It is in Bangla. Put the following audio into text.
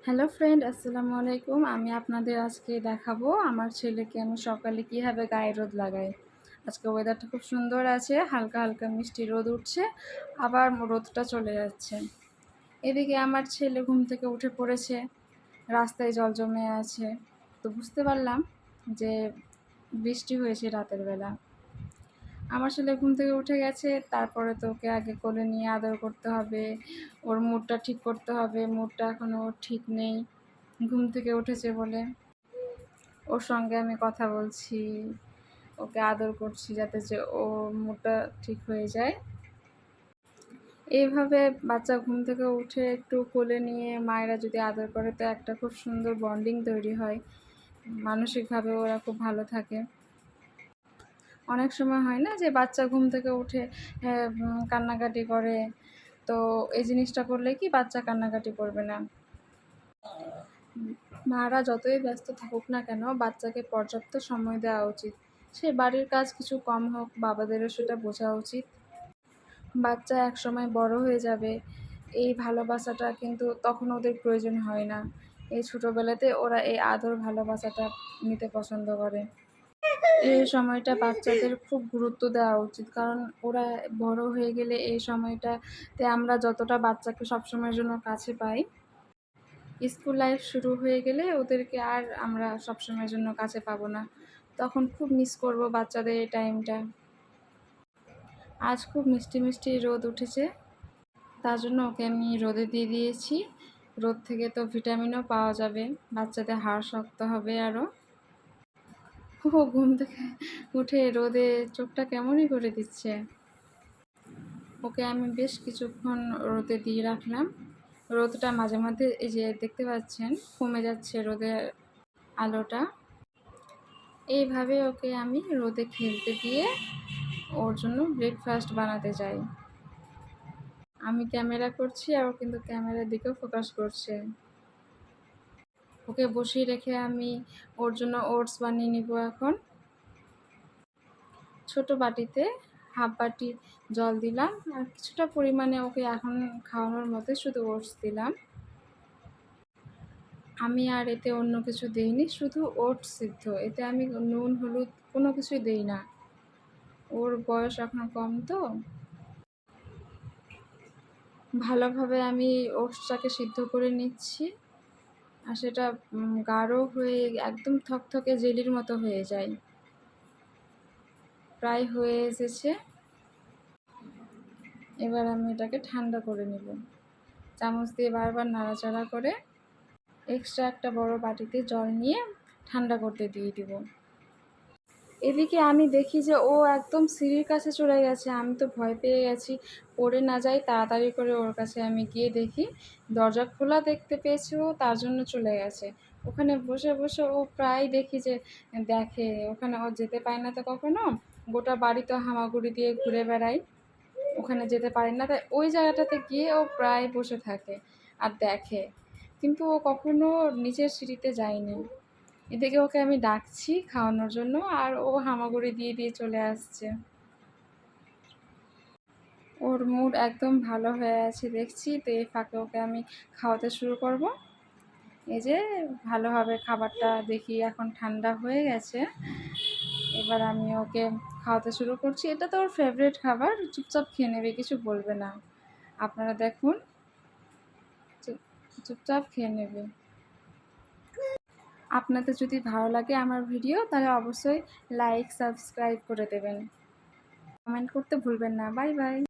হ্যালো ফ্রেন্ড, আসসালামু আলাইকুম। আমি আপনাদের আজকে দেখাবো আমার ছেলেকে আমি সকালে কীভাবে গায়ে রোদ লাগাই। আজকে ওয়েদারটা খুব সুন্দর আছে, হালকা হালকা মিষ্টি রোদ উঠছে, আবার রোদটা চলে যাচ্ছে। এদিকে আমার ছেলে ঘুম থেকে উঠে পড়েছে, রাস্তায় জল জমে আছে। তো বুঝতে পারলাম যে বৃষ্টি হয়েছে রাতের বেলা। আমার ছেলে ঘুম থেকে উঠে গেছে, তারপরে তো ওকে আগে কোলে নিয়ে আদর করতে হবে, ওর মুডটা ঠিক করতে হবে। মুডটা এখনও ওর ঠিক নেই, ঘুম থেকে উঠেছে বলে। ওর সঙ্গে আমি কথা বলছি, ওকে আদর করছি যাতে যে ওর মুডটা ঠিক হয়ে যায়। এইভাবে বাচ্চা ঘুম থেকে উঠে একটু কোলে নিয়ে মায়েরা যদি আদর করে তো একটা খুব সুন্দর বন্ডিং তৈরি হয়, মানসিকভাবে ওরা খুব ভালো থাকে। অনেক সময় হয় না যে বাচ্চা ঘুম থেকে উঠে কান্নাকাটি করে, তো এই জিনিসটা করলে কি বাচ্চা কান্নাকাটি করবে না। মারা যতই ব্যস্ত থাকুক না কেন, বাচ্চাকে পর্যাপ্ত সময় দেওয়া উচিত। সে বাড়ির কাজ কিছু কম হোক, বাবাদেরও সেটা বোঝা উচিত। বাচ্চা একসময় বড় হয়ে যাবে, এই ভালোবাসাটা কিন্তু তখন ওদের প্রয়োজন হয় না। এই ছোটোবেলাতে ওরা এই আদর ভালোবাসাটা নিতে পছন্দ করে। এই সময়টা বাচ্চাদের খুব গুরুত্ব দেওয়া উচিত, কারণ ওরা বড় হয়ে গেলে এই সময়টাতে আমরা যতটা বাচ্চাকে সবসময়ের জন্য কাছে পাই, স্কুল লাইফ শুরু হয়ে গেলে ওদেরকে আর আমরা সবসময়ের জন্য কাছে পাবো না। তখন খুব মিস করব বাচ্চাদের এই টাইমটা। আজ খুব মিষ্টি মিষ্টি রোদ উঠেছে, তার জন্য ওকে আমি রোদে দিয়ে দিয়েছি। রোদ থেকে তো ভিটামিনও পাওয়া যাবে, বাচ্চাদের হাড় শক্ত হবে আরও। ও ঘুম থেকে উঠে রোদে চোখটা কেমনই করে দিচ্ছে। ওকে আমি বেশ কিছুক্ষণ রোদে দিয়ে রাখলাম। রোদটা মাঝে মধ্যে এই যে দেখতে পাচ্ছেন কমে যাচ্ছে রোদের আলোটা। এইভাবে ওকে আমি রোদে খেলতে দিয়ে ওর জন্য ব্রেকফাস্ট বানাতে যাই। আমি ক্যামেরা করছি আর ও কিন্তু ক্যামেরার দিকেও ফোকাস করছে। ওকে বসিয়ে রেখে আমি ওর জন্য ওটস বানিয়ে নিব এখন। ছোট বাটিতে হাফ বাটি জল দিলাম, আর কিছুটা পরিমাণে ওকে এখন খাওয়ানোর মতো শুধু ওটস দিলাম। আমি আর এতে অন্য কিছু দিইনি, শুধু ওটস সিদ্ধ। এতে আমি নুন হলুদ কোনো কিছুই দিই না, ওর বয়স এখনও কম তো। ভালোভাবে আমি ওটসটাকে সিদ্ধ করে নিচ্ছি, আর সেটা গাঢ় হয়ে একদম থকথকে জেলির মতো হয়ে যায়। প্রায় হয়ে এসেছে। এবার আমি এটাকে ঠান্ডা করে নেব, চামচ দিয়ে বারবার নাড়াচাড়া করে এক্সট্রা একটা বড় বাটিতে জল নিয়ে ঠান্ডা করতে দিয়ে দিব। এদিকে আমি দেখি যে ও একদম সিঁড়ির কাছে চলে গেছে। আমি তো ভয় পেয়ে গেছি, পড়ে না যাই তাড়াতাড়ি করে ওর কাছে আমি গিয়ে দেখি দরজা খোলা দেখতে পেয়েছি, ও তার জন্য চলে গেছে। ওখানে বসে বসে ও প্রায় দেখি যে দেখে, ওখানে ও যেতে পারে না তো কখনো, গোটা বাড়ি তো হামাগুড়ি দিয়ে ঘুরে বেড়ায়, ওখানে যেতে পারে না, তাই ওই জায়গাটাতে গিয়ে ও প্রায় বসে থাকে আর দেখে, কিন্তু ও কখনো নিচের সিঁড়িতে যায়নি। এদিকে ওকে আমি ডাকছি খাওয়ানোর জন্য, আর ও হামাগুড়ি দিয়ে দিয়ে চলে আসছে। ওর মুড একদম ভালো হয়ে আছে দেখছি, তো এই ফাঁকে ওকে আমি খাওয়াতে শুরু করব। এই যে ভালোভাবে খাবারটা দেখি এখন ঠান্ডা হয়ে গেছে, এবার আমি ওকে খাওয়াতে শুরু করছি। এটা তো ওর ফেভারিট খাবার, চুপচাপ খেয়ে নেবে, কিছু বলবে না। আপনারা দেখুন, চুপচাপ খেয়ে নেবে। আপনাদের যদি ভালো লাগে আমার ভিডিও, তাহলে অবশ্যই লাইক সাবস্ক্রাইব করে দেবেন, কমেন্ট করতে ভুলবেন না। Bye bye.